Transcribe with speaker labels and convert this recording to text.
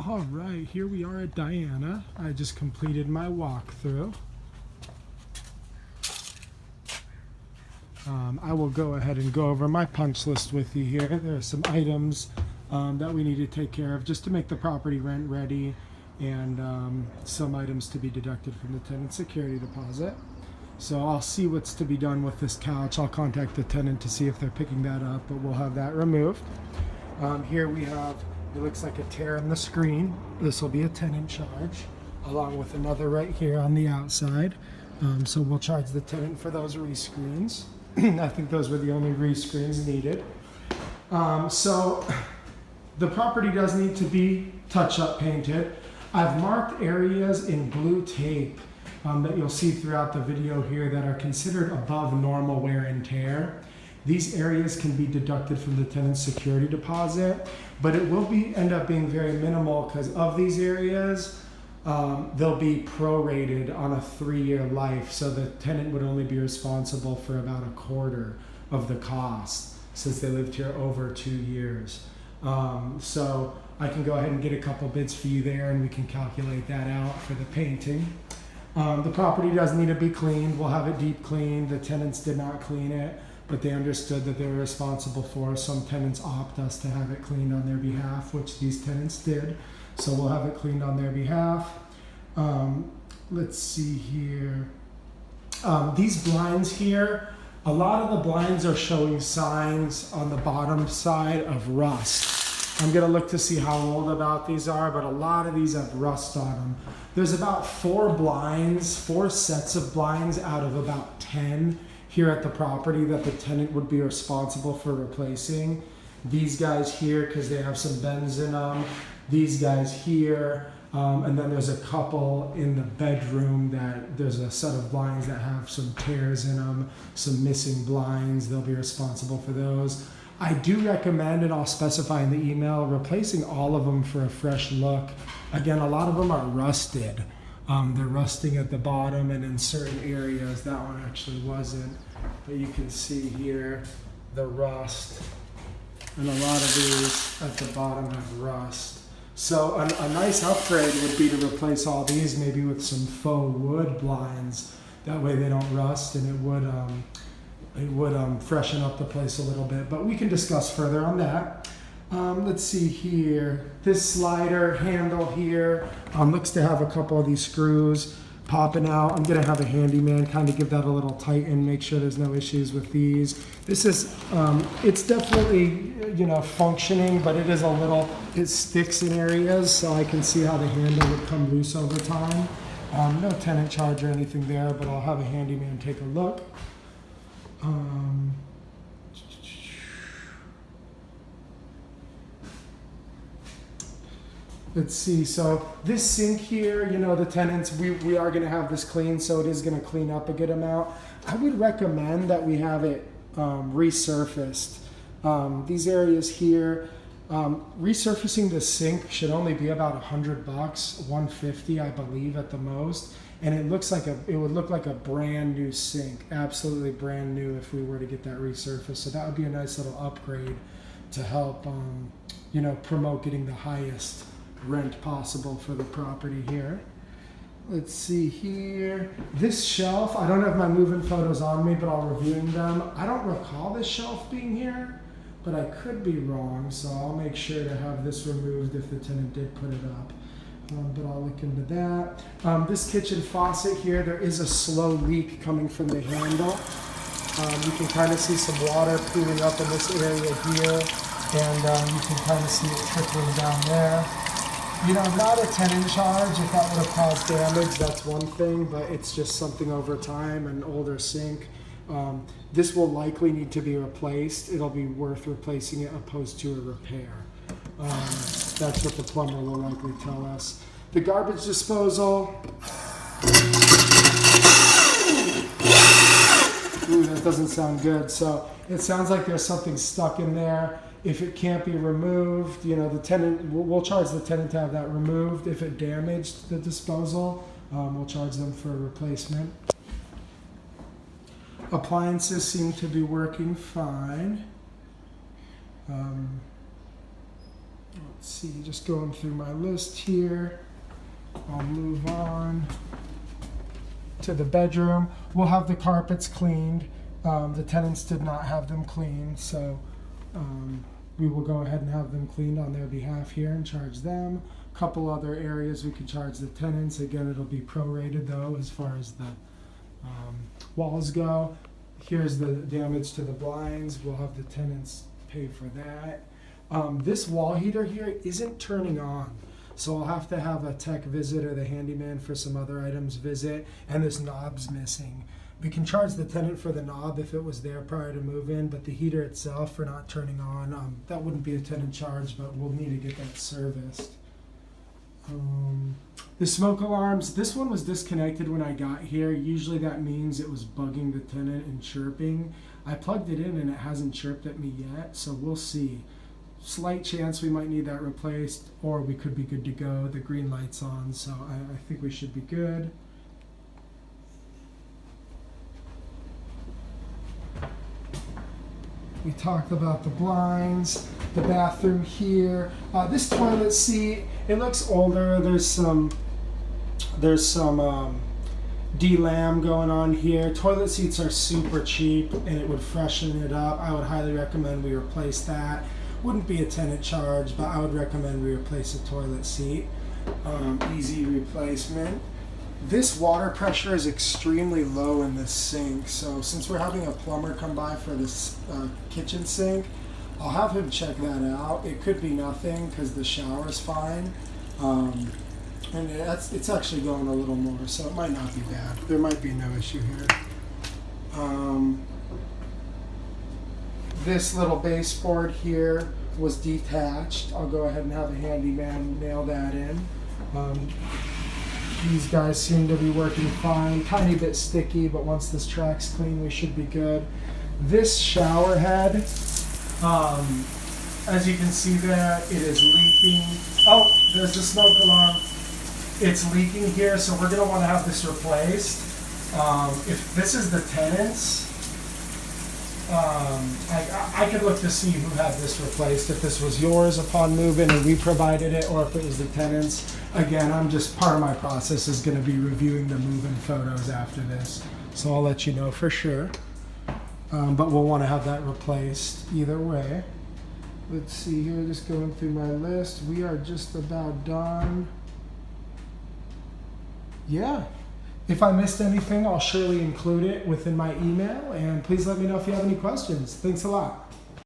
Speaker 1: All right, here we are at Diana. I just completed my walkthrough. I will go ahead and go over my punch list with you here. There are some items that we need to take care of just to make the property rent ready, and some items to be deducted from the tenant security deposit. So I'll see what's to be done with this couch. I'll contact the tenant to see if they're picking that up, but we'll have that removed. Here we have, it looks like a tear in the screen. This will be a tenant charge, along with another right here on the outside. So we'll charge the tenant for those rescreens. I think those were the only rescreens needed. So the property does need to be touch-up painted. I've marked areas in blue tape that you'll see throughout the video here that are considered above normal wear and tear. These areas can be deducted from the tenant's security deposit, but it will end up being very minimal because of these areas. They'll be prorated on a 3-year life, so the tenant would only be responsible for about a quarter of the cost since they lived here over 2 years. So I can go ahead and get a couple bids for you there, and we can calculate that out for the painting. The property does need to be cleaned. We'll have it deep cleaned. The tenants did not clean it, but they understood that they were responsible for it. Some tenants opt us to have it cleaned on their behalf, which these tenants did. So we'll have it cleaned on their behalf. Let's see here. These blinds here, a lot of the blinds are showing signs on the bottom side of rust. I'm gonna look to see how old about these are, but a lot of these have rust on them. There's about 4 sets of blinds out of about 10 here at the property that the tenant would be responsible for replacing. These guys here, because they have some bends in them. These guys here, and then there's a couple in the bedroom that there's a set of blinds that have some tears in them, some missing blinds. They'll be responsible for those. I do recommend, and I'll specify in the email, replacing all of them for a fresh look. Again, a lot of them are rusted. They're rusting at the bottom and in certain areas. That one actually wasn't, but you can see here the rust. And a lot of these at the bottom have rust. So a nice upgrade would be to replace all these maybe with some faux wood blinds. That way they don't rust, and it would freshen up the place a little bit. But we can discuss further on that. Let's see here. This slider handle here looks to have a couple of these screws popping out. I'm gonna have a handyman kind of give that a little tighten, make sure there's no issues with these. This is, it's definitely, functioning, but it sticks in areas, so I can see how the handle would come loose over time. No tenant charge or anything there, but I'll have a handyman take a look. Let's see, so this sink here, the tenants, we are going to have this clean, so it is going to clean up a good amount. I would recommend that we have it resurfaced. These areas here, resurfacing the sink should only be about $100, $150 I believe at the most, and it would look like a brand new sink, absolutely brand new if we were to get that resurfaced. So that would be a nice little upgrade to help promote getting the highest rent possible for the property here. Let's see here. This shelf, I don't have my moving photos on me, but I'll review them. I don't recall this shelf being here, but I could be wrong, so I'll make sure to have this removed if the tenant did put it up. But I'll look into that. This kitchen faucet here, there is a slow leak coming from the handle. You can kind of see some water pooling up in this area here, and you can kind of see it trickling down there. Not a tenant charge. If that would have caused damage, that's one thing, but it's just something over time, an older sink. This will likely need to be replaced. It'll be worth replacing it opposed to a repair. That's what the plumber will likely tell us. The garbage disposal. Ooh, that doesn't sound good. So it sounds like there's something stuck in there. If it can't be removed, the tenant, we'll charge the tenant to have that removed. If it damaged the disposal, we'll charge them for a replacement. Appliances seem to be working fine. Let's see, just going through my list here. I'll move on to the bedroom. We'll have the carpets cleaned. The tenants did not have them cleaned, so we will go ahead and have them cleaned on their behalf here and charge them. A couple other areas we could charge the tenants. Again, it'll be prorated though as far as the walls go. Here's the damage to the blinds. We'll have the tenants pay for that. This wall heater here isn't turning on, so I'll have to have a tech visit or the handyman for some other items visit, and this knob's missing. We can charge the tenant for the knob if it was there prior to move-in, but the heater itself for not turning on, that wouldn't be a tenant charge, but we'll need to get that serviced. The smoke alarms, this one was disconnected when I got here. Usually that means it was bugging the tenant and chirping. I plugged it in and it hasn't chirped at me yet, so we'll see. Slight chance we might need that replaced, or we could be good to go. The green light's on, so I think we should be good. We talked about the blinds, the bathroom here. This toilet seat, it looks older. There's some de-lam going on here. Toilet seats are super cheap and it would freshen it up. I would highly recommend we replace that. Wouldn't be a tenant charge, but I would recommend we replace the toilet seat. Easy replacement. This water pressure is extremely low in this sink, so since we're having a plumber come by for this kitchen sink, I'll have him check that out. It could be nothing because the shower's fine, and it's actually going a little more, so it might not be bad. There might be no issue here. This little baseboard here was detached. I'll go ahead and have a handyman nail that in. These guys seem to be working fine. Tiny bit sticky, but once this track's clean, we should be good. This shower head, as you can see there, it is leaking. Oh, there's the smoke alarm. It's leaking here, so we're gonna wanna have this replaced. If this is the tenants, I could look to see who had this replaced, if this was yours upon move-in and we provided it, or if it was the tenants. Again, part of my process is going to be reviewing the move-in photos after this, so I'll let you know for sure. But we'll want to have that replaced either way. Let's see here, just going through my list. We are just about done. Yeah. If I missed anything, I'll surely include it within my email, and please let me know if you have any questions. Thanks a lot.